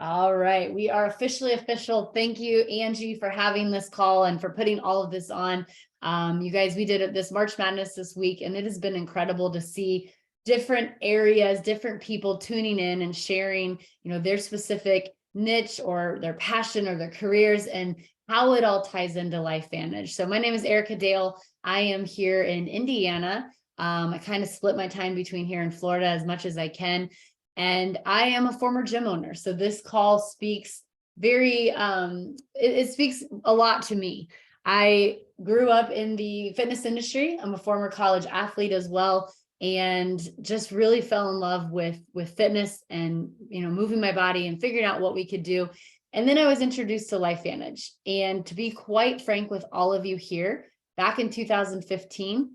All right, we are officially official. Thank you, Angie, for having this call and for putting all of this on. You guys, we did this March Madness this week, and it has been incredible to see different areas, different people tuning in and sharing, their specific niche or their passion or their careers and how it all ties into LifeVantage. So my name is Erica Dale. I am here in Indiana. I kind of split my time between here and Florida as much as I can. And I am a former gym owner. So this call speaks it speaks a lot to me. I grew up in the fitness industry. I'm a former college athlete as well, and just really fell in love with fitness and, moving my body and figuring out what we could do. And then I was introduced to LifeVantage. And to be quite frank with all of you here, back in 2015,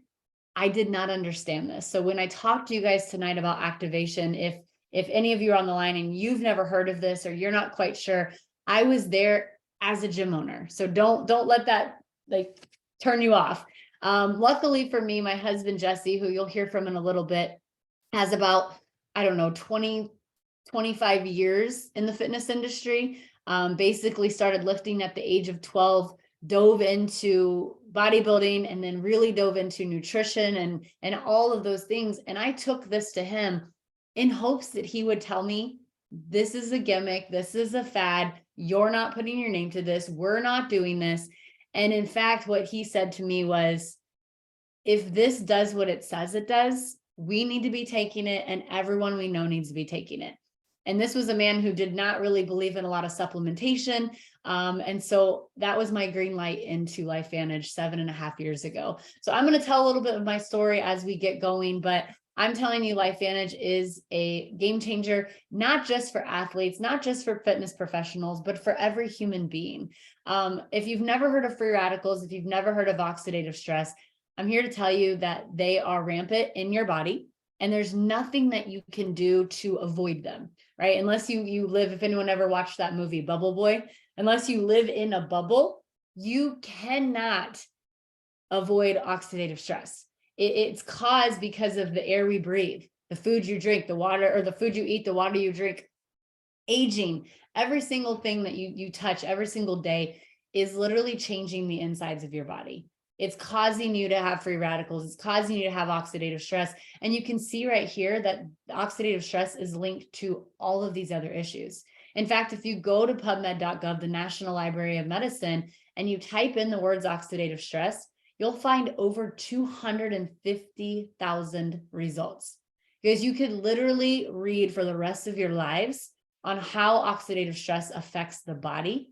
I did not understand this. So when I talk to you guys tonight about activation, if any of you are on the line and you've never heard of this or you're not quite sure, I was there as a gym owner. So don't let that turn you off. Luckily for me, my husband, Jesse, who you'll hear from in a little bit, has about, 20, 25 years in the fitness industry. Basically started lifting at the age of 12, dove into bodybuilding, and then really dove into nutrition and all of those things. And I took this to him in hopes that he would tell me, this is a gimmick, this is a fad, you're not putting your name to this, we're not doing this. And in fact, what he said to me was, if this does what it says it does, we need to be taking it, and everyone we know needs to be taking it. And this was a man who did not really believe in a lot of supplementation. And so that was my green light into LifeVantage 7.5 years ago. So I'm going to tell a little bit of my story as we get going, but I'm telling you, LifeVantage is a game changer, not just for athletes, not just for fitness professionals, but for every human being. If you've never heard of free radicals, if you've never heard of oxidative stress, I'm here to tell you that they are rampant in your body, and there's nothing that you can do to avoid them, right? Unless you live, if anyone ever watched that movie, Bubble Boy, unless you live in a bubble, you cannot avoid oxidative stress. It's caused because of the air we breathe, the food you drink, the water, or the food you eat, the water you drink, aging. Every single thing that you touch every single day is literally changing the insides of your body. It's causing you to have free radicals. It's causing you to have oxidative stress. And you can see right here that the oxidative stress is linked to all of these other issues. In fact, if you go to PubMed.gov, the National Library of Medicine, and you type in the words oxidative stress, you'll find over 250,000 results. Because you could literally read for the rest of your lives on how oxidative stress affects the body.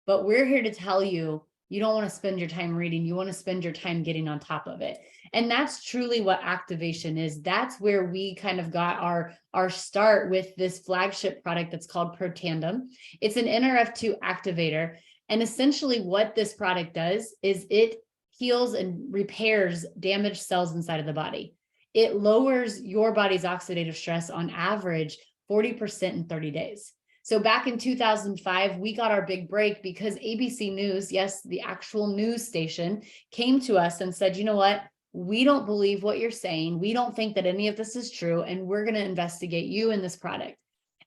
But we're here to tell you, you don't want to spend your time reading, you want to spend your time getting on top of it. And that's truly what activation is. That's where we kind of got our start with this flagship product that's called Protandim. It's an NRF2 activator. And essentially what this product does is it heals and repairs damaged cells inside of the body. It lowers your body's oxidative stress on average 40% in 30 days. So back in 2005, we got our big break because ABC News, yes, the actual news station, came to us and said, you know what? We don't believe what you're saying. We don't think that any of this is true, and we're going to investigate you in this product.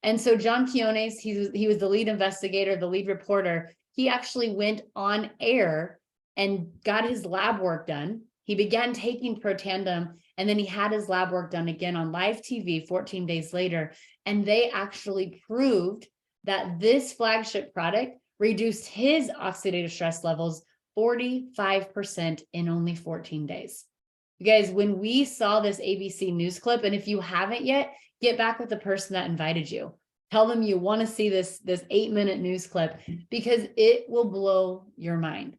And so John Quiones, he was the lead investigator, the lead reporter. He actually went on air and got his lab work done. He began taking Protandim, and then he had his lab work done again on live TV 14 days later. And they actually proved that this flagship product reduced his oxidative stress levels 45% in only 14 days. You guys, when we saw this ABC News clip, and if you haven't yet, get back with the person that invited you. Tell them you want to see this 8-minute news clip, because it will blow your mind.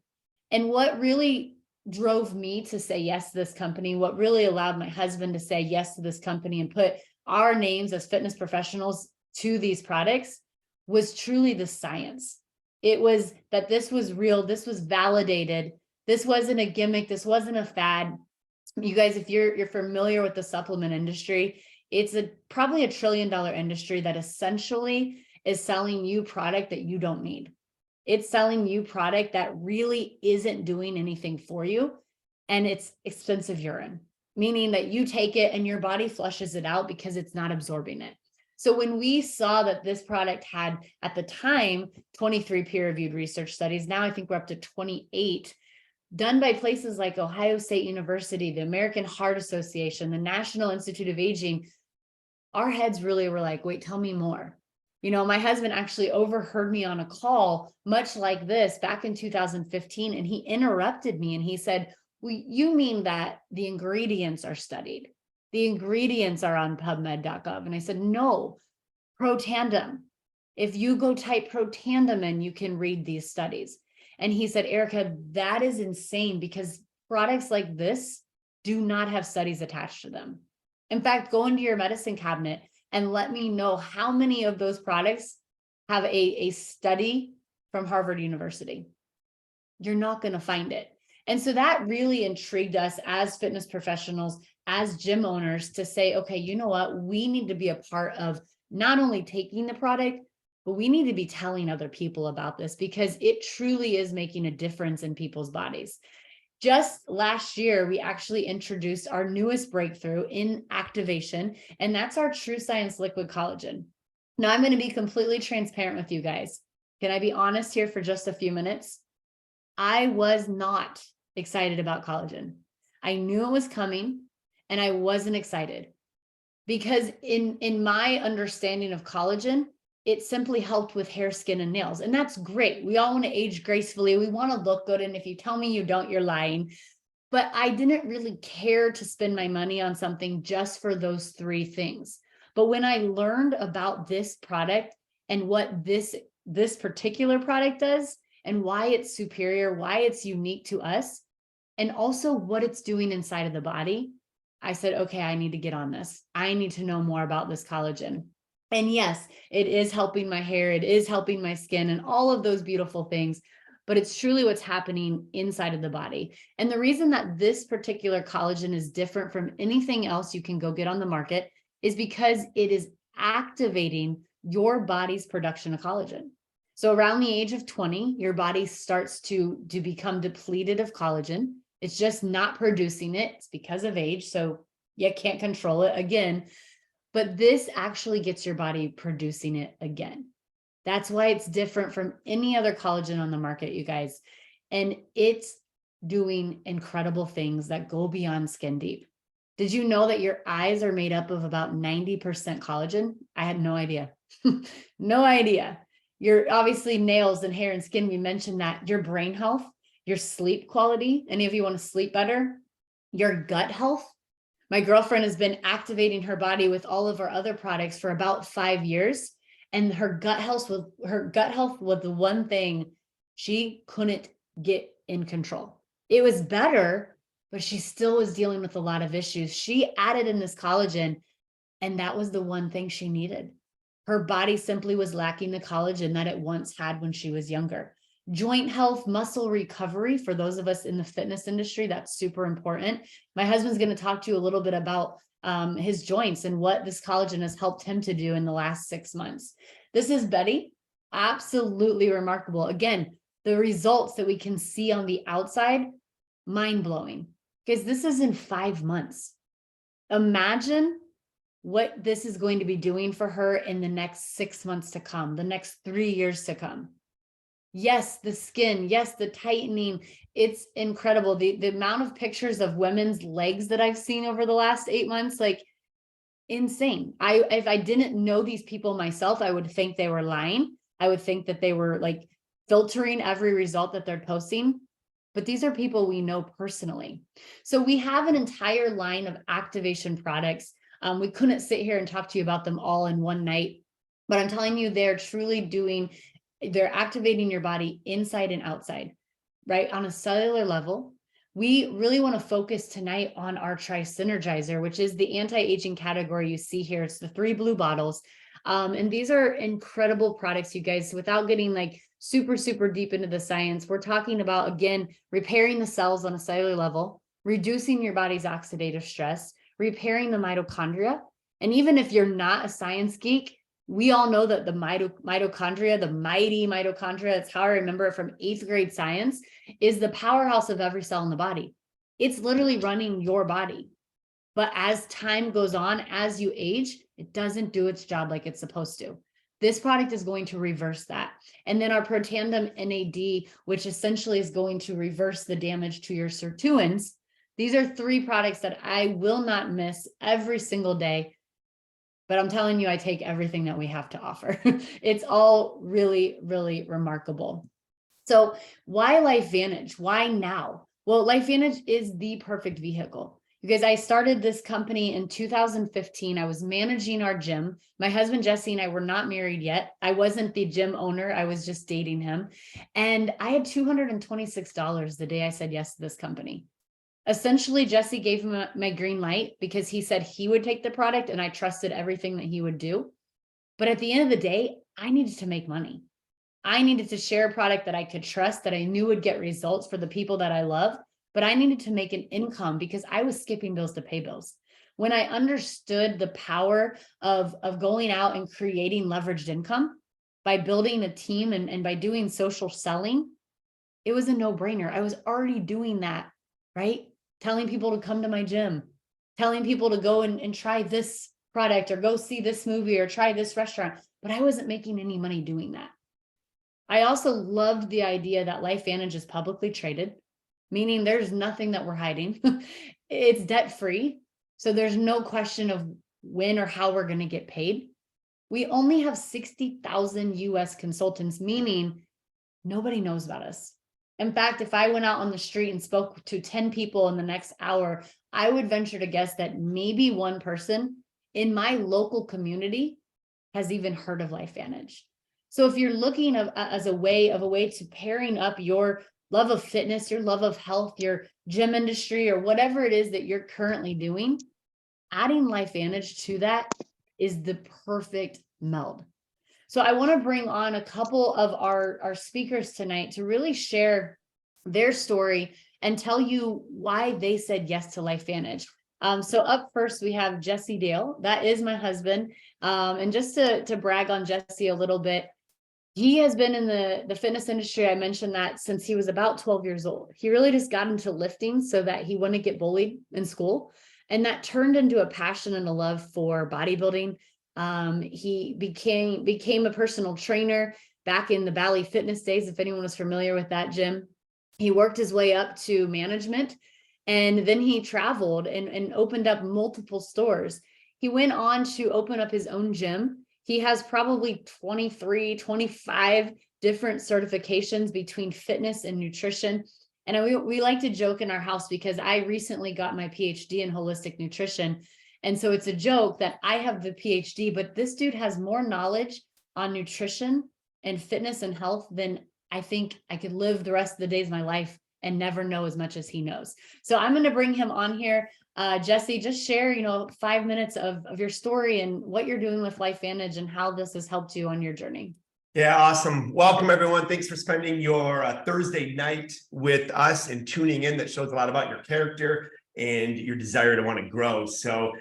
And what really drove me to say yes to this company, what really allowed my husband to say yes to this company and put our names as fitness professionals to these products, was truly the science. It was that this was real, this was validated, this wasn't a gimmick, this wasn't a fad. You guys, if you're familiar with the supplement industry, it's probably $1 trillion industry that essentially is selling you product that you don't need. It's selling you product that really isn't doing anything for you, and it's expensive urine, meaning that you take it and your body flushes it out because it's not absorbing it. So when we saw that this product had, at the time, 23 peer-reviewed research studies, now I think we're up to 28, done by places like Ohio State University, the American Heart Association, the National Institute of Aging, our heads really were like, wait, tell me more. You know, my husband actually overheard me on a call, much like this, back in 2015, and he interrupted me and he said, well, you mean that the ingredients are studied? The ingredients are on PubMed.gov. And I said, no, Protandim. If you go type Protandim in, you can read these studies. And he said, Erica, that is insane because products like this do not have studies attached to them. In fact, go into your medicine cabinet and let me know how many of those products have a study from Harvard University. You're not going to find it. And so that really intrigued us as fitness professionals, as gym owners, to say, okay, you know what? We need to be a part of not only taking the product, but we need to be telling other people about this because it truly is making a difference in people's bodies. Just last year, we actually introduced our newest breakthrough in activation, and that's our True Science Liquid Collagen. Now, I'm going to be completely transparent with you guys. Can I be honest here for just a few minutes? I was not excited about collagen. I knew it was coming, and I wasn't excited because in my understanding of collagen, it simply helped with hair, skin, and nails. And that's great. We all want to age gracefully. We want to look good. And if you tell me you don't, you're lying. But I didn't really care to spend my money on something just for those three things. But when I learned about this product and what this particular product does and why it's superior, why it's unique to us, and also what it's doing inside of the body, I said, okay, I need to get on this. I need to know more about this collagen. And yes, it is helping my hair, it is helping my skin and all of those beautiful things, but it's truly what's happening inside of the body. And the reason that this particular collagen is different from anything else you can go get on the market is because it is activating your body's production of collagen. So around the age of 20, your body starts to become depleted of collagen. It's just not producing it. It's because of age. So you can't control it again. But this actually gets your body producing it again. That's why it's different from any other collagen on the market, you guys. And it's doing incredible things that go beyond skin deep. Did you know that your eyes are made up of about 90% collagen? I had no idea. No idea. Your obviously nails and hair and skin, we mentioned that. Your brain health, your sleep quality, any of you want to sleep better, your gut health. My girlfriend has been activating her body with all of our other products for about 5 years, and her gut health was the one thing she couldn't get in control. It was better, but she still was dealing with a lot of issues. She added in this collagen, and that was the one thing she needed. Her body simply was lacking the collagen that it once had when she was younger. Joint health, muscle recovery, for those of us in the fitness industry, that's super important. My husband's going to talk to you a little bit about his joints and what this collagen has helped him to do in the last 6 months. This is Betty. Absolutely remarkable. Again, the results that we can see on the outside, mind-blowing. Because this is in 5 months. Imagine what this is going to be doing for her in the next 6 months to come, the next 3 years to come. Yes, the skin, yes, the tightening, it's incredible. The amount of pictures of women's legs that I've seen over the last 8 months, like insane. If I didn't know these people myself, I would think they were lying. I would think that they were like filtering every result that they're posting. But these are people we know personally. So we have an entire line of activation products. We couldn't sit here and talk to you about them all in one night, but I'm telling you, they're truly they're activating your body inside and outside, right? On a cellular level. We really want to focus tonight on our Tri-Synergizer, which is the anti-aging category you see here. It's the 3 blue bottles. And these are incredible products, you guys. Without getting like super, super deep into the science, we're talking about, again, repairing the cells on a cellular level, reducing your body's oxidative stress, repairing the mitochondria. And even if you're not a science geek, we all know that the mitochondria, the mighty mitochondria, that's how I remember it from 8th grade science, is the powerhouse of every cell in the body. It's literally running your body. But as time goes on, as you age, It doesn't do its job like it's supposed to. This product is going to reverse that. And then our Protandim NAD, which essentially is going to reverse the damage to your sirtuins. These are 3 products that I will not miss every single day. But I'm telling you, I take everything that we have to offer. It's all really, really remarkable. So why LifeVantage? Why now? Well, LifeVantage is the perfect vehicle. Because I started this company in 2015. I was managing our gym. My husband, Jesse, and I were not married yet. I wasn't the gym owner. I was just dating him. And I had $226 the day I said yes to this company. Essentially, Jesse gave him my green light because he said he would take the product and I trusted everything that he would do. But at the end of the day, I needed to make money. I needed to share a product that I could trust, that I knew would get results for the people that I love. But I needed to make an income because I was skipping bills to pay bills. When I understood the power of going out and creating leveraged income by building a team and by doing social selling, it was a no-brainer. I was already doing that, right? Telling people to come to my gym, telling people to go and try this product or go see this movie or try this restaurant, but I wasn't making any money doing that. I also loved the idea that LifeVantage is publicly traded, meaning there's nothing that we're hiding. It's debt-free. So there's no question of when or how we're going to get paid. We only have 60,000 US consultants, meaning nobody knows about us. In fact, if I went out on the street and spoke to 10 people in the next hour, I would venture to guess that maybe one person in my local community has even heard of LifeVantage. So if you're looking as a way to pairing up your love of fitness, your love of health, your gym industry, or whatever it is that you're currently doing, adding LifeVantage to that is the perfect meld. So I want to bring on a couple of our speakers tonight to really share their story and tell you why they said yes to LifeVantage. So up first, we have Jesse Dale. That is my husband. And just to brag on Jesse a little bit, he has been in the fitness industry. I mentioned that since he was about 12 years old. He really just got into lifting so that he wouldn't get bullied in school. And that turned into a passion and a love for bodybuilding. He became a personal trainer back in the Valley Fitness days, if anyone was familiar with that gym. He worked his way up to management, and then he traveled and opened up multiple stores. He went on to open up his own gym. He has probably 23, 25 different certifications between fitness and nutrition. And we like to joke in our house because I recently got my PhD in holistic nutrition. And so it's a joke that I have the PhD, but this dude has more knowledge on nutrition and fitness and health than I think I could live the rest of the days of my life and never know as much as he knows. So I'm going to bring him on here. Jesse, just share, 5 minutes of your story and what you're doing with LifeVantage and how this has helped you on your journey. Yeah, awesome. Welcome, everyone. Thanks for spending your Thursday night with us and tuning in. That shows a lot about your character and your desire to want to grow. So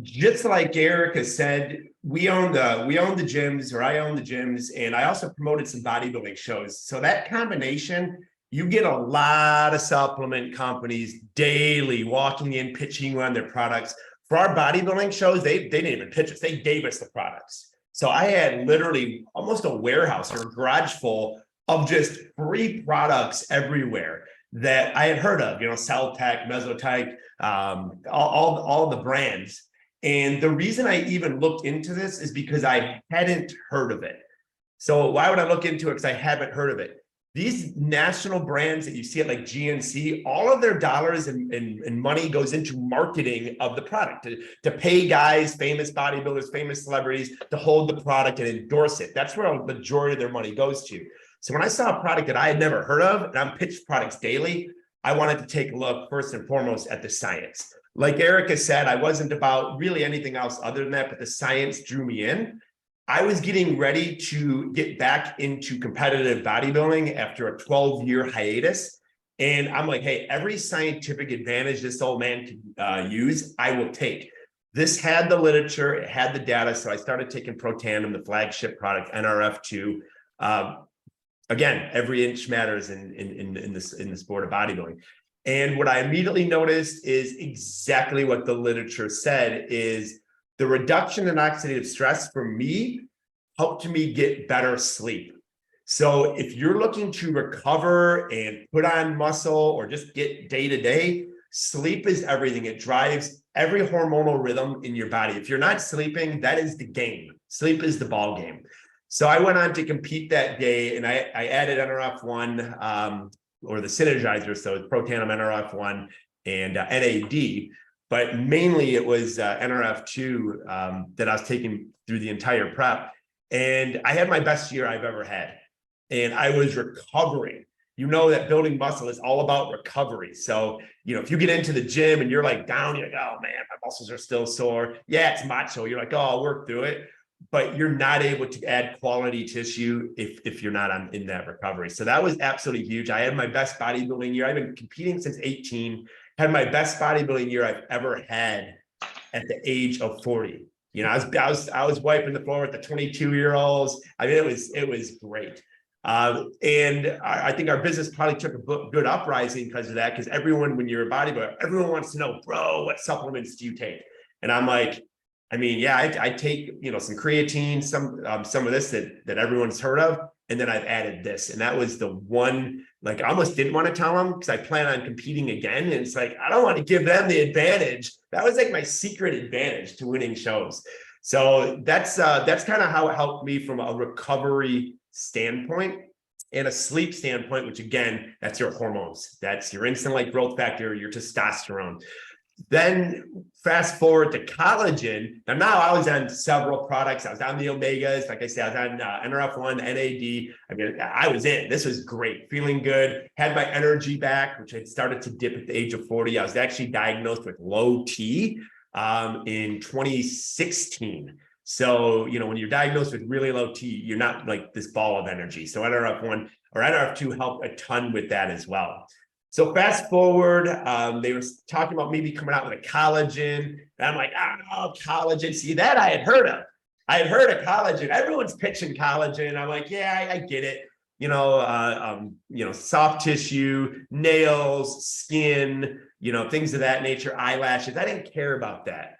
just like Erica said, we own the gyms, or I own the gyms, and I also promoted some bodybuilding shows. So that combination, you get a lot of supplement companies daily walking in, pitching on their products. For our bodybuilding shows, they didn't even pitch us. They gave us the products. So I had literally almost a warehouse or a garage full of just free products everywhere that I had heard of, Celtech, Mesotype, all the brands. And the reason I even looked into this is because I hadn't heard of it. So why would I look into it? Because I haven't heard of it. These national brands that you see at like GNC, all of their dollars and money goes into marketing of the product, to pay guys, famous bodybuilders, famous celebrities to hold the product and endorse it. That's where a majority of their money goes to. So when I saw a product that I had never heard of, and I'm pitched products daily, I wanted to take a look first and foremost at the science. Like Erica said, I wasn't about really anything else other than that, but the science drew me in. I was getting ready to get back into competitive bodybuilding after a 12-year hiatus. And I'm like, hey, every scientific advantage this old man can use, I will take. This had the literature, it had the data. So I started taking Protandim, the flagship product, NRF2. Again, every inch matters in the sport of bodybuilding. And what I immediately noticed is exactly what the literature said is the reduction in oxidative stress for me helped me get better sleep. So if you're looking to recover and put on muscle or just get day to day, sleep is everything. It drives every hormonal rhythm in your body. If you're not sleeping, that is the game. Sleep is the ball game. So I went on to compete that day, and I added NRF1 or the synergizer, so it's Protandim NRF1 and NAD, but mainly it was NRF2 that I was taking through the entire prep. And I had my best year I've ever had. And I was recovering. You know that building muscle is all about recovery. So, if you get into the gym and you're like down, you're like, oh man, my muscles are still sore. Yeah, it's macho. You're like, oh, I'll work through it. But you're not able to add quality tissue if you're not in that recovery. So that was absolutely huge. I had my best bodybuilding year. I've been competing since 18, had my best bodybuilding year I've ever had at the age of 40. I was wiping the floor with the 22-year-olds. I mean, it was great. And I think our business probably took a good uprising because of that, because everyone, when you're a bodybuilder, everyone wants to know, bro, what supplements do you take? And I'm like, I mean, yeah, I take, some creatine, some of this that everyone's heard of. And then I've added this. And that was the one, like, I almost didn't want to tell them because I plan on competing again. And it's like, I don't want to give them the advantage. That was like my secret advantage to winning shows. So that's kind of how it helped me from a recovery standpoint and a sleep standpoint, which again, that's your hormones. That's your insulin-like growth factor, your testosterone. Then fast forward to collagen. Now I was on several products. I was on the omegas. Like I said, I was on NRF1, NAD. I mean, I was in. This was great. Feeling good. Had my energy back, which had started to dip at the age of 40. I was actually diagnosed with low T in 2016. So, when you're diagnosed with really low T, you're not like this ball of energy. So NRF1 or NRF2 helped a ton with that as well. So fast forward, they were talking about maybe coming out with a collagen. And I'm like, oh, collagen. See, that I had heard of. I had heard of collagen. Everyone's pitching collagen. I'm like, yeah, I get it. Soft tissue, nails, skin, things of that nature, eyelashes. I didn't care about that.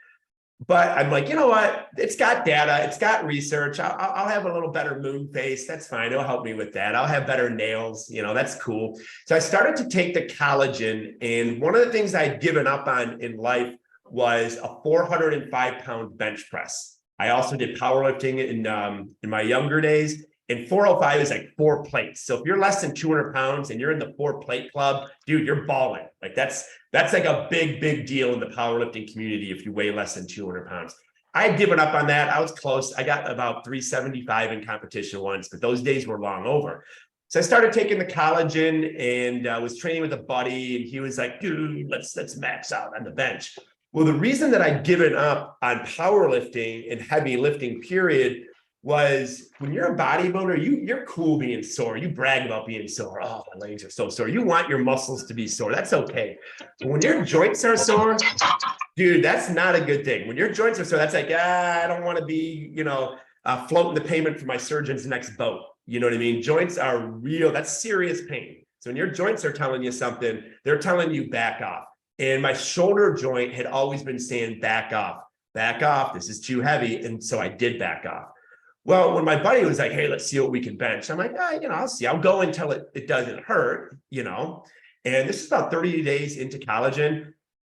But I'm like, you know what? It's got data. It's got research. I'll have a little better moon face. That's fine. It'll help me with that. I'll have better nails. That's cool. So I started to take the collagen. And one of the things I'd given up on in life was a 405-pound bench press. I also did powerlifting in my younger days. And 405 is like 4 plates. So if you're less than 200 pounds and you're in the 4-plate club, dude, you're balling. Like that's like a big deal in the powerlifting community if you weigh less than 200 pounds. I had given up on that. I was close. I got about 375 in competition once, but those days were long over. So I started taking the collagen and was training with a buddy, and he was like, dude, let's max out on the bench. Well, the reason that I'd given up on powerlifting and heavy lifting period was when you're a bodybuilder, you're cool being sore. You brag about being sore. Oh, my legs are so sore. You want your muscles to be sore. That's okay. But when your joints are sore, dude, that's not a good thing. When your joints are sore, that's like, I don't want to be, floating the payment for my surgeon's next boat. You know what I mean? Joints are real. That's serious pain. So when your joints are telling you something, they're telling you back off. And my shoulder joint had always been saying, back off, this is too heavy. And so I did back off. Well, when my buddy was like, hey, let's see what we can bench. I'm like, I'll see. I'll go until it doesn't hurt, And this is about 30 days into collagen.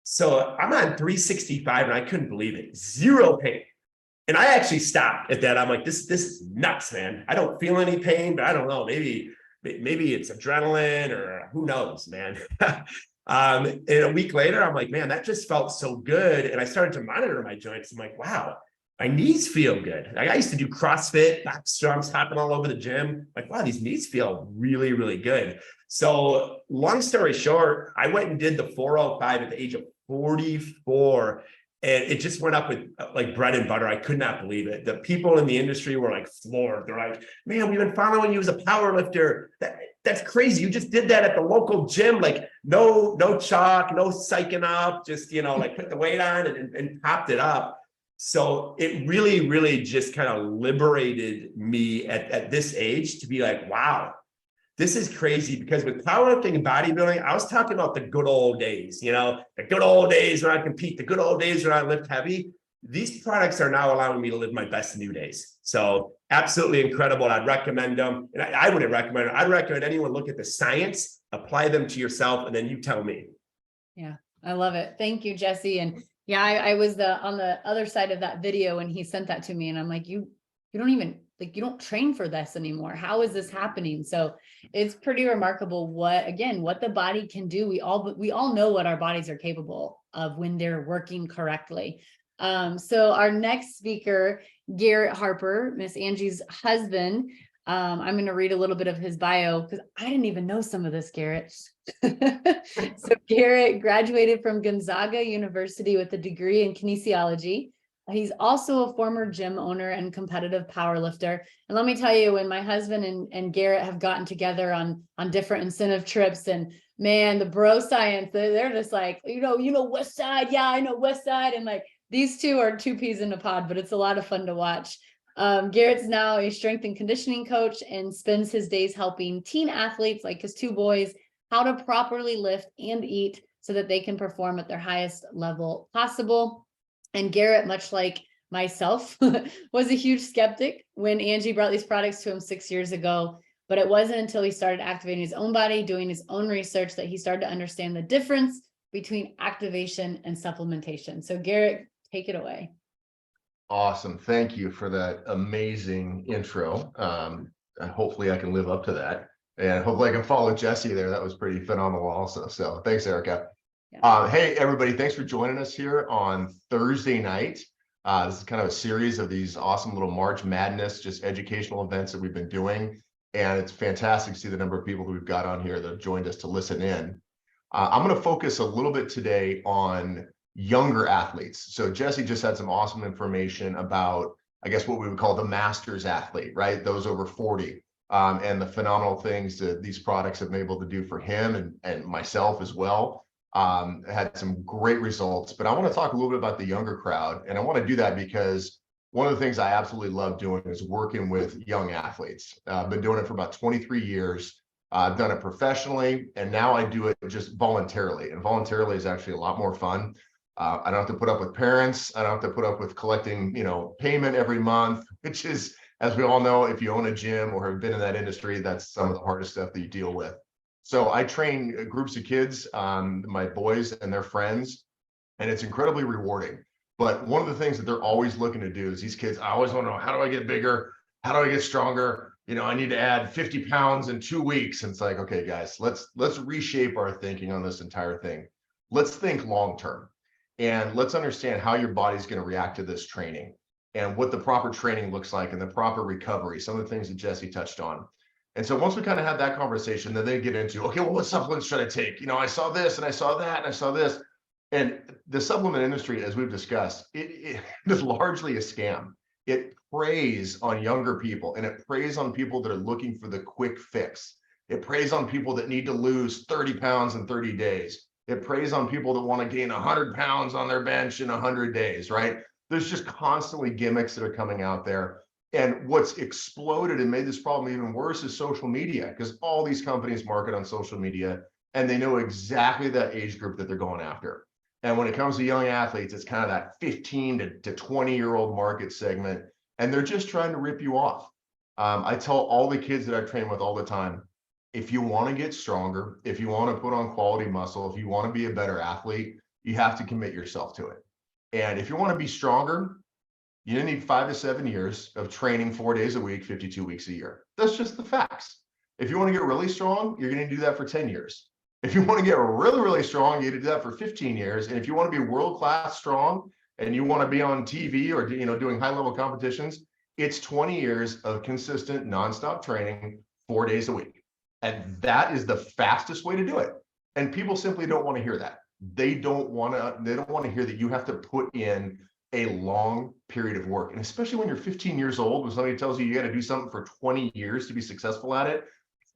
So I'm on 365 and I couldn't believe it. 0 pain. And I actually stopped at that. I'm like, this is nuts, man. I don't feel any pain, but I don't know. Maybe it's adrenaline or who knows, man. And a week later, I'm like, man, that just felt so good. And I started to monitor my joints. I'm like, wow. My knees feel good. Like I used to do CrossFit, back strums, hopping all over the gym. Like, wow, these knees feel really, really good. So long story short, I went and did the 405 at the age of 44. And it just went up with like bread and butter. I could not believe it. The people in the industry were like floored. They're like, man, we've been following you as a power lifter. That's crazy. You just did that at the local gym. Like no chalk, no psyching up, just, like put the weight on and popped it up. So it really, really just kind of liberated me at this age to be like, wow, this is crazy. Because with powerlifting and bodybuilding, I was talking about the good old days, the good old days when I compete, the good old days when I lift heavy. these products are now allowing me to live my best new days. So absolutely incredible. I'd recommend them. And I wouldn't recommend it. I'd recommend anyone look at the science, apply them to yourself, and then you tell me. Yeah, I love it. Thank you, Jesse. And yeah, I was on the other side of that video when he sent that to me, and I'm like, you don't even like, you don't train for this anymore. How is this happening? So it's pretty remarkable what the body can do. We all know what our bodies are capable of when they're working correctly. So our next speaker, Garrett Harper, Miss Angie's husband. I'm going to read a little bit of his bio because I didn't even know some of this, Garrett. So Garrett graduated from Gonzaga University with a degree in kinesiology. He's also a former gym owner and competitive powerlifter. And let me tell you, when my husband and Garrett have gotten together on different incentive trips, and man, the bro science, they're just like, you know, West Side. Yeah, I know West Side. And like, these two are two peas in a pod, but it's a lot of fun to watch. Garrett's now a strength and conditioning coach and spends his days helping teen athletes like his two boys how to properly lift and eat so that they can perform at their highest level possible. And Garrett, much like myself, was a huge skeptic when Angie brought these products to him 6 years ago. But it wasn't until he started activating his own body, doing his own research, that he started to understand the difference between activation and supplementation. So Garrett, take it away. Awesome. Thank you for that amazing intro. Hopefully I can live up to that, and hopefully I can follow Jesse there. That was pretty phenomenal also. So thanks, Erica. Yeah. Hey, everybody. Thanks for joining us here on Thursday night. This is kind of a series of these awesome little March Madness, just educational events that we've been doing. And it's fantastic to see the number of people that we've got on here that have joined us to listen in. I'm going to focus a little bit today on younger athletes. So Jesse just had some awesome information about, I guess, what we would call the masters athlete, right? Those over 40, and the phenomenal things that these products have been able to do for him and myself as well. Had some great results, but I want to talk a little bit about the younger crowd. And I want to do that because one of the things I absolutely love doing is working with young athletes. I've been doing it for about 23 years. I've done it professionally, and now I do it just voluntarily. And voluntarily is actually a lot more fun. I don't have to put up with parents. I don't have to put up with collecting, payment every month, which is, as we all know, if you own a gym or have been in that industry, that's some of the hardest stuff that you deal with. So I train groups of kids, my boys and their friends, and it's incredibly rewarding. But one of the things that they're always looking to do is these kids, I always want to know, how do I get bigger? How do I get stronger? I need to add 50 pounds in 2 weeks. And it's like, okay, guys, let's reshape our thinking on this entire thing. Let's think long-term. And let's understand how your body's going to react to this training and what the proper training looks like and the proper recovery, some of the things that Jesse touched on. And so once we kind of have that conversation, then they get into, okay, well, what supplements should I take? I saw this and I saw that and I saw this. And the supplement industry, as we've discussed, it is largely a scam. It preys on younger people, and it preys on people that are looking for the quick fix. It preys on people that need to lose 30 pounds in 30 days. It preys on people that want to gain 100 pounds on their bench in 100 days, right? There's just constantly gimmicks that are coming out there. And what's exploded and made this problem even worse is social media, because all these companies market on social media, and they know exactly that age group that they're going after. And when it comes to young athletes, it's kind of that 15 to 20-year-old market segment, and they're just trying to rip you off. I tell all the kids that I train with all the time, if you want to get stronger, if you want to put on quality muscle, if you want to be a better athlete, you have to commit yourself to it. And if you want to be stronger, you need 5 to 7 years of training 4 days a week, 52 weeks a year. That's just the facts. If you want to get really strong, you're going to do that for 10 years. If you want to get really, really strong, you need to do that for 15 years. And if you want to be world-class strong and you want to be on TV or, doing high-level competitions, it's 20 years of consistent nonstop training 4 days a week. And that is the fastest way to do it. And people simply don't want to hear that. They don't want to hear that you have to put in a long period of work. And especially when you're 15 years old, when somebody tells you got to do something for 20 years to be successful at it,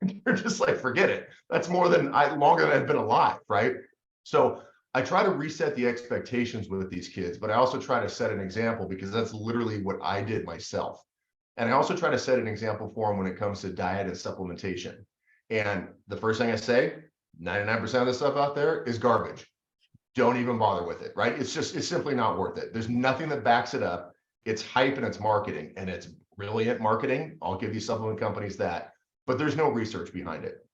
you're just like, forget it. That's longer than I've been alive, right? So I try to reset the expectations with these kids, but I also try to set an example, because that's literally what I did myself. And I also try to set an example for them when it comes to diet and supplementation. And the first thing I say, 99% of the stuff out there is garbage. don't even bother with it, right? It's simply not worth it. There's nothing that backs it up. It's hype and it's marketing, and it's brilliant marketing. I'll give you supplement companies that, but there's no research behind it.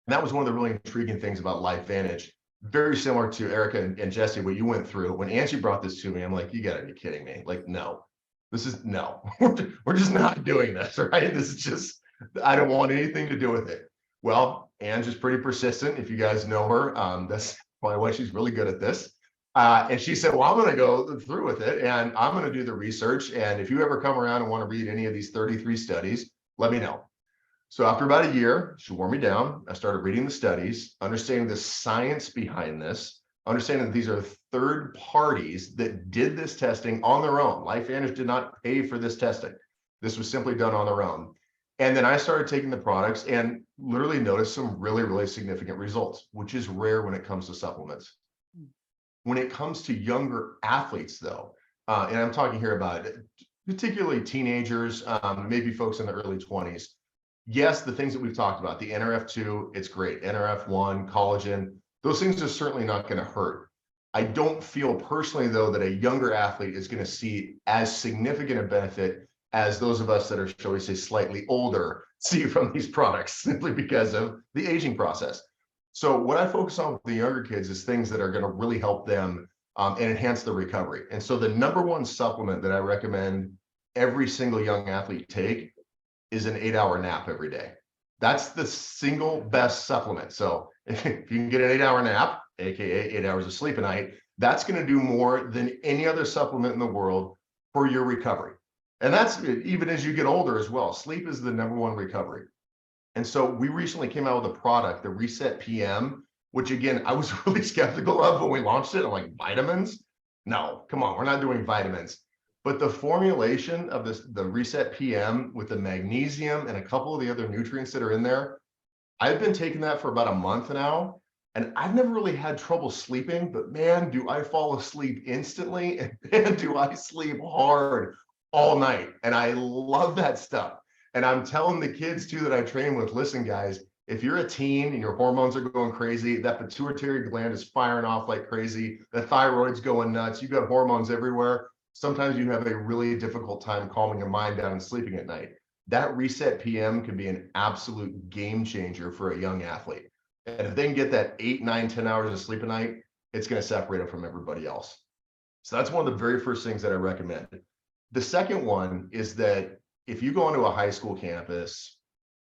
And that was one of the really intriguing things about LifeVantage. Very similar to Erica and Jesse, what you went through. When Angie brought this to me, I'm like, you gotta be kidding me. Like, no, we're just not doing this, right? This is just, I don't want anything to do with it. Well, Angie's pretty persistent. If you guys know her, that's probably why she's really good at this. And she said, well, I'm going to go through with it and I'm going to do the research. And if you ever come around and want to read any of these 33 studies, let me know. So after about a year, she wore me down. I started reading the studies, understanding the science behind this, understanding that these are third parties that did this testing on their own. LifeVantage did not pay for this testing. This was simply done on their own. And then I started taking the products and literally noticed some really, really significant results, which is rare when it comes to supplements. When it comes to younger athletes, though, and I'm talking here about particularly teenagers, maybe folks in the early 20s, yes, the things that we've talked about, the NRF2, it's great. NRF1, collagen, those things are certainly not going to hurt. I don't feel personally, though, that a younger athlete is going to see as significant a benefit as those of us that are, shall we say, slightly older see from these products, simply because of the aging process. So what I focus on with the younger kids is things that are going to really help them and enhance the recovery. And so the number one supplement that I recommend every single young athlete take is an 8-hour nap every day. That's the single best supplement. So if you can get an 8-hour nap, AKA 8 hours of sleep a night, that's going to do more than any other supplement in the world for your recovery. And that's even as you get older as well. Sleep is the number one recovery. And so we recently came out with a product, the Reset PM, which again, I was really skeptical of when we launched it. I'm like, vitamins? No, come on, we're not doing vitamins. But the formulation of this, the Reset PM with the magnesium and a couple of the other nutrients that are in there, I've been taking that for about a month now, and I've never really had trouble sleeping, but man, do I fall asleep instantly, and man, do I sleep hard all night. And I love that stuff. And I'm telling the kids too that I train with, listen, guys, if you're a teen and your hormones are going crazy, that pituitary gland is firing off like crazy, the thyroid's going nuts, you've got hormones everywhere. Sometimes you have a really difficult time calming your mind down and sleeping at night. That Reset PM can be an absolute game changer for a young athlete. And if they can get that 8, 9, 10 hours of sleep a night, it's going to separate them from everybody else. So that's one of the very first things that I recommend. The second one is that if you go into a high school campus,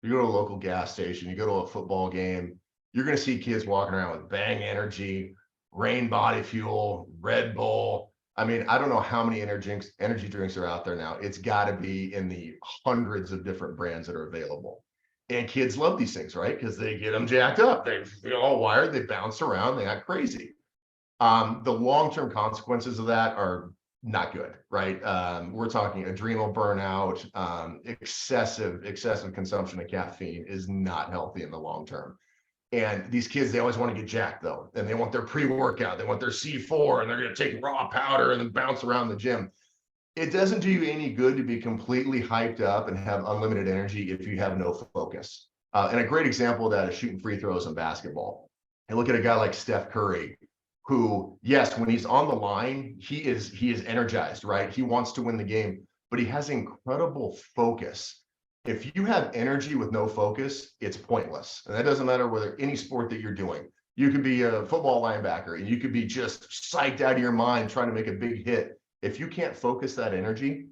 you go to a local gas station, you go to a football game, you're going to see kids walking around with Bang Energy, Rain Body Fuel, Red Bull. I mean, I don't know how many energy drinks are out there now. It's got to be in the hundreds of different brands that are available. And kids love these things, right? Because they get them jacked up. They're all wired. They bounce around. They act crazy. The long-term consequences of that are not good, right? We're talking adrenal burnout, excessive consumption of caffeine is not healthy in the long term. And these kids, they always want to get jacked though. And they want their pre-workout, they want their C4, and they're going to take raw powder and then bounce around the gym. It doesn't do you any good to be completely hyped up and have unlimited energy if you have no focus. And a great example of that is shooting free throws in basketball. And look at a guy like Steph Curry, who, yes, when he's on the line, he is energized, right? He wants to win the game, but he has incredible focus. If you have energy with no focus, it's pointless. And that doesn't matter whether any sport that you're doing. You could be a football linebacker and you could be just psyched out of your mind trying to make a big hit. If you can't focus that energy,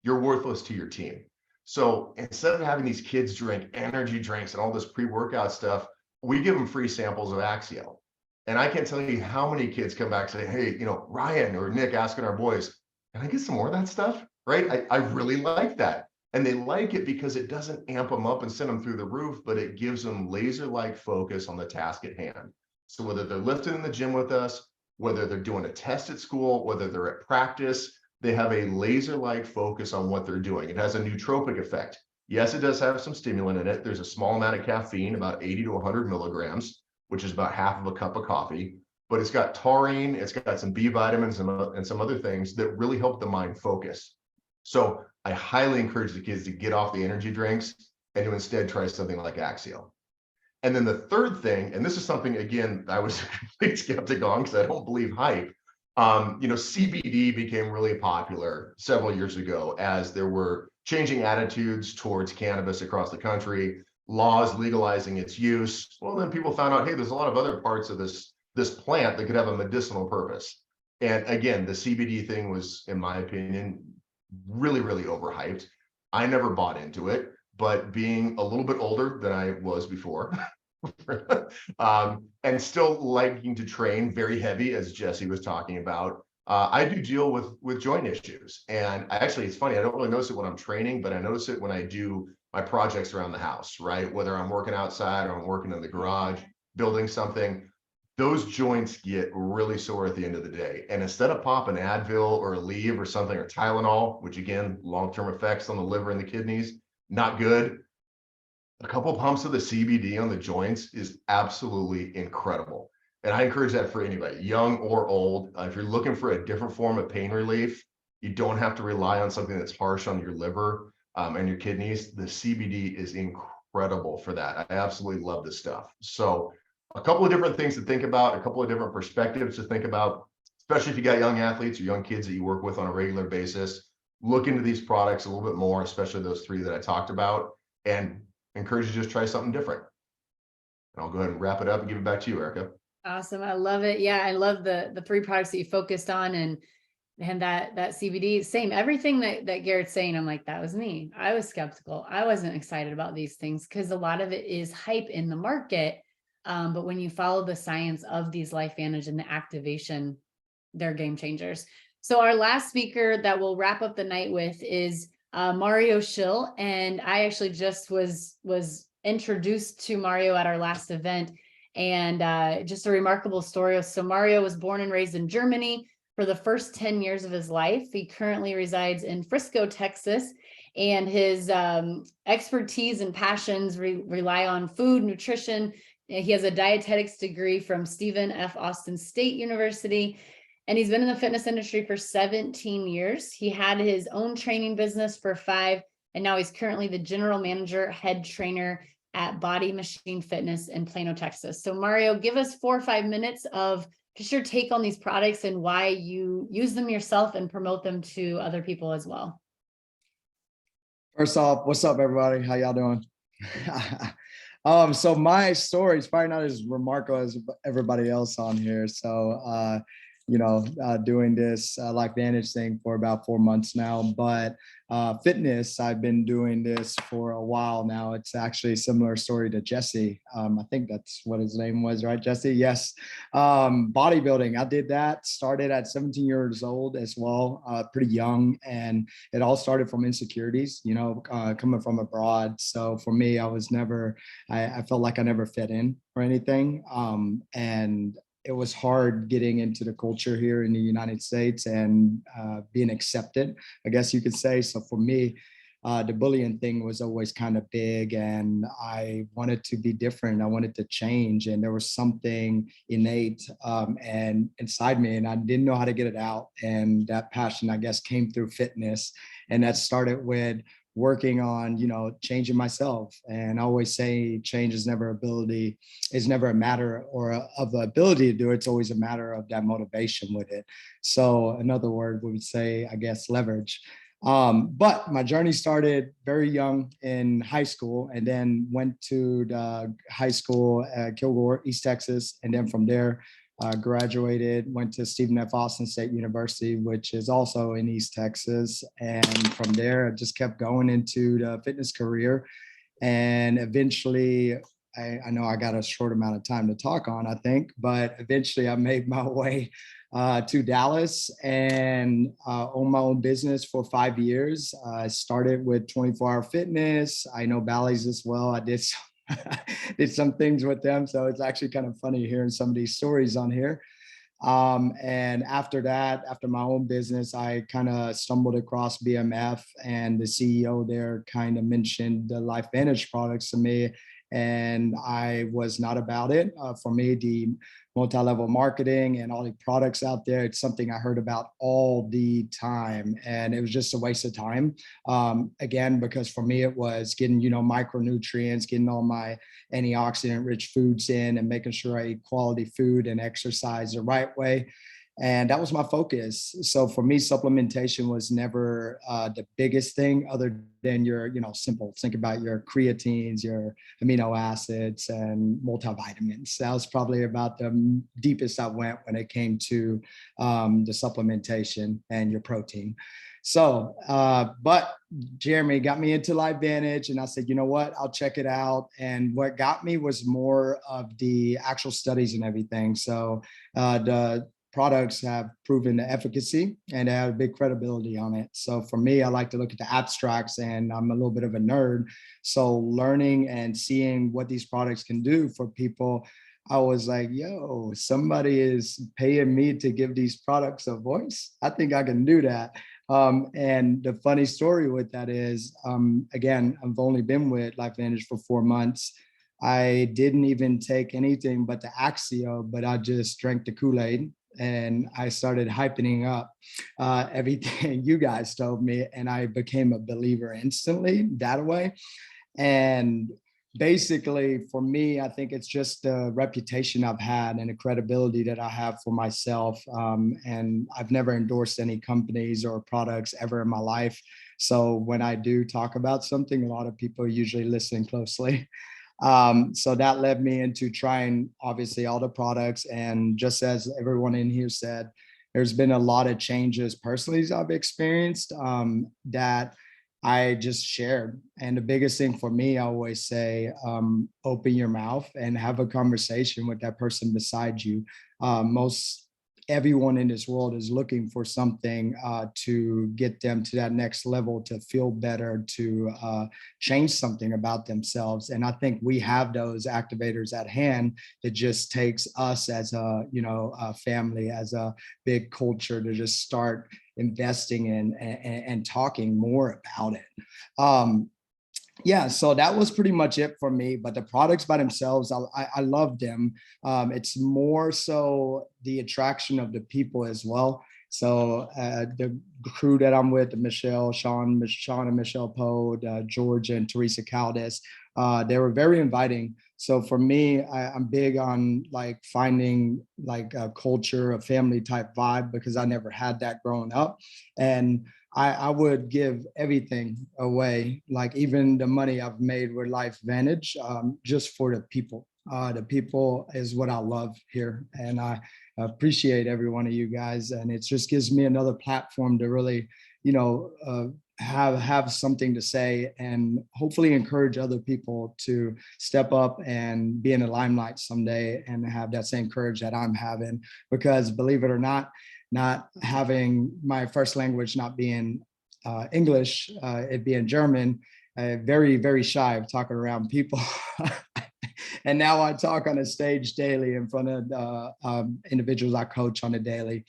you're worthless to your team. So instead of having these kids drink energy drinks and all this pre-workout stuff, we give them free samples of Axial. And I can't tell you how many kids come back and say, hey, Ryan or Nick asking our boys, can I get some more of that stuff? Right? I really like that. And they like it because it doesn't amp them up and send them through the roof, but it gives them laser-like focus on the task at hand. So whether they're lifting in the gym with us, whether they're doing a test at school, whether they're at practice, they have a laser-like focus on what they're doing. It has a nootropic effect. Yes, it does have some stimulant in it. There's a small amount of caffeine, about 80 to 100 milligrams, which is about half of a cup of coffee, but it's got taurine, it's got some B vitamins and some other things that really help the mind focus. So I highly encourage the kids to get off the energy drinks and to instead try something like Axial. And then the third thing, and this is something, again, I was a complete skeptic on because I don't believe hype. CBD became really popular several years ago as there were changing attitudes towards cannabis across the country, laws legalizing its use. Well, then people found out, hey, there's a lot of other parts of this plant that could have a medicinal purpose. And again, the CBD thing was, in my opinion, really, really overhyped. I never bought into it, but being a little bit older than I was before, and still liking to train very heavy, as Jesse was talking about, I do deal with joint issues. And it's funny, I don't really notice it when I'm training, but I notice it when I do my projects around the house, right? Whether I'm working outside or I'm working in the garage, building something, those joints get really sore at the end of the day. And instead of popping Advil or Aleve or something, or Tylenol, which again, long-term effects on the liver and the kidneys, not good. A couple pumps of the CBD on the joints is absolutely incredible. And I encourage that for anybody, young or old. If you're looking for a different form of pain relief, you don't have to rely on something that's harsh on your liver and your kidneys. The CBD is incredible for that. I absolutely love this stuff. So a couple of different things to think about, a couple of different perspectives to think about, especially if you got young athletes or young kids that you work with on a regular basis. Look into these products a little bit more, especially those three that I talked about, and encourage you to just try something different. And I'll go ahead and wrap it up and give it back to you, Erica. Awesome. I love it. Yeah, I love the three products that you focused on, and that CBD. Same, everything that Garrett's saying, I'm like, that was me. I was skeptical. I wasn't excited about these things because a lot of it is hype in the market. But when you follow the science of these LifeVantage and the activation, they're game changers. So our last speaker that we'll wrap up the night with is Mario Schill. And I actually just was introduced to Mario at our last event, and just a remarkable story. So Mario was born and raised in Germany for the first 10 years of his life. He currently resides in Frisco, Texas, and his expertise and passions rely on food, nutrition. He has a dietetics degree from Stephen F. Austin State University, and he's been in the fitness industry for 17 years. He had his own training business for 5, and now he's currently the general manager, head trainer at Body Machine Fitness in Plano, Texas. So Mario, give us 4 or 5 minutes of just your take on these products and why you use them yourself and promote them to other people as well. First off, what's up, everybody? How y'all doing? So my story is probably not as remarkable as everybody else on here. So, doing this LifeVantage thing for about 4 months now, but fitness, I've been doing this for a while now. It's actually a similar story to Jesse. I think that's what his name was, right, Jesse? Yes. Bodybuilding, I did that, started at 17 years old as well, pretty young. And it all started from insecurities, coming from abroad. So for me, I felt like I never fit in or anything. And it was hard getting into the culture here in the United States and being accepted, I guess you could say. So for me, the bullying thing was always kind of big, and I wanted to be different. I wanted to change, and there was something innate and inside me, and I didn't know how to get it out. And that passion, I guess, came through fitness, and that started with working on, changing myself. And I always say change is never a matter of the ability to do it. It's always a matter of that motivation with it. So another word we would say, I guess, leverage. But my journey started very young in high school, and then went to the high school at Kilgore, East Texas. And then from there, graduated, went to Stephen F. Austin State University, which is also in East Texas. And from there, I just kept going into the fitness career. And eventually, I know I got a short amount of time to talk on, I think, but eventually I made my way to Dallas and owned my own business for 5 years. I started with 24-hour fitness. I know Bally's as well. I did some things with them. So it's actually kind of funny hearing some of these stories on here. And after that, after my own business, I kind of stumbled across BMF, and the CEO there kind of mentioned the LifeVantage products to me. and I was not about it. For me, the multi-level marketing and all the products out there, it's something I heard about all the time, and it was just a waste of time. Again, because for me, it was getting, micronutrients, getting all my antioxidant rich foods in, and making sure I eat quality food and exercise the right way. And that was my focus. So for me, supplementation was never the biggest thing, other than your, simple, think about your creatines, your amino acids, and multivitamins. That was probably about the deepest I went when it came to the supplementation and your protein. So, but Jeremy got me into LifeVantage, and I said, you know what, I'll check it out. And what got me was more of the actual studies and everything. So the products have proven the efficacy and they have big credibility on it. So for me, I like to look at the abstracts, and I'm a little bit of a nerd. So learning and seeing what these products can do for people, I was like, yo, somebody is paying me to give these products a voice. I think I can do that. And the funny story with that is, again, I've only been with LifeVantage for 4 months. I didn't even take anything but the Axio, but I just drank the Kool-Aid, and I started hyping up everything you guys told me, and I became a believer instantly that way. And basically, for me, I think it's just the reputation I've had and the credibility that I have for myself. And I've never endorsed any companies or products ever in my life. So when I do talk about something, a lot of people usually listen closely. So that led me into trying, obviously, all the products. And just as everyone in here said, there's been a lot of changes personally I've experienced that I just shared. And the biggest thing for me, I always say, open your mouth and have a conversation with that person beside you. Everyone in this world is looking for something to get them to that next level, to feel better, to change something about themselves. And I think we have those activators at hand. It just takes us as a family, as a big culture, to just start investing in and talking more about it. Yeah, so that was pretty much it for me. But the products by themselves, I love them. It's more so the attraction of the people as well. So the crew that I'm with, Sean and Michelle Poe, George and Teresa Caldes, they were very inviting. So for me, I'm big on like finding like a culture, a family type vibe, because I never had that growing up. And I would give everything away, like even the money I've made with LifeVantage, just for the people. The people is what I love here. And I appreciate every one of you guys. And it just gives me another platform to really, have something to say, and hopefully encourage other people to step up and be in the limelight someday and have that same courage that I'm having. Because believe it or not having my first language not being English, it being German, very, very shy of talking around people. And now I talk on a stage daily in front of individuals I coach on a daily.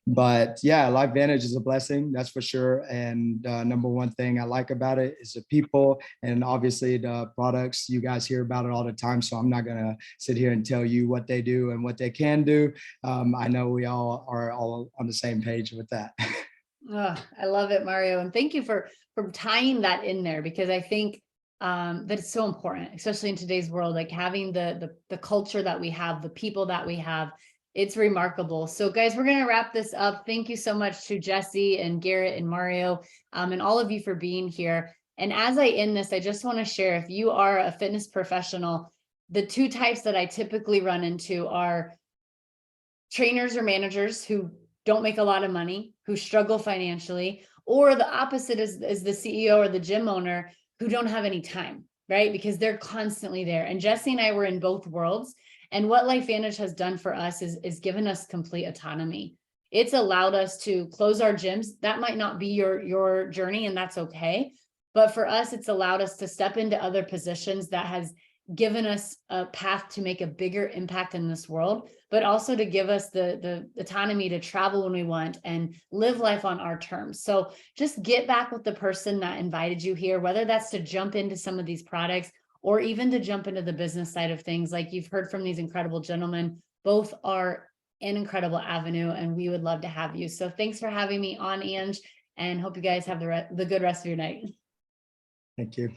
But yeah, LifeVantage is a blessing, that's for sure. And number one thing I like about it is the people, and obviously the products. You guys hear about it all the time, so I'm not gonna sit here and tell you what they do and what they can do. I know we all are all on the same page with that. Oh, I love it, Mario. And thank you for tying that in there, because I think that it's so important, especially in today's world, like having the culture that we have, the people that we have. It's remarkable. So guys, we're going to wrap this up. Thank you so much to Jesse and Garrett and Mario, and all of you for being here. And as I end this, I just want to share, if you are a fitness professional, the two types that I typically run into are trainers or managers who don't make a lot of money, who struggle financially, or the opposite is the CEO or the gym owner who don't have any time, right? Because they're constantly there. And Jesse and I were in both worlds. And what LifeVantage has done for us is given us complete autonomy. It's allowed us to close our gyms. That might not be your journey, and that's okay. But for us, it's allowed us to step into other positions that has given us a path to make a bigger impact in this world, but also to give us the autonomy to travel when we want and live life on our terms. So just get back with the person that invited you here, whether that's to jump into some of these products or even to jump into the business side of things. Like you've heard from these incredible gentlemen, both are an incredible avenue, and we would love to have you. So thanks for having me on, Ange, and hope you guys have the good rest of your night. Thank you.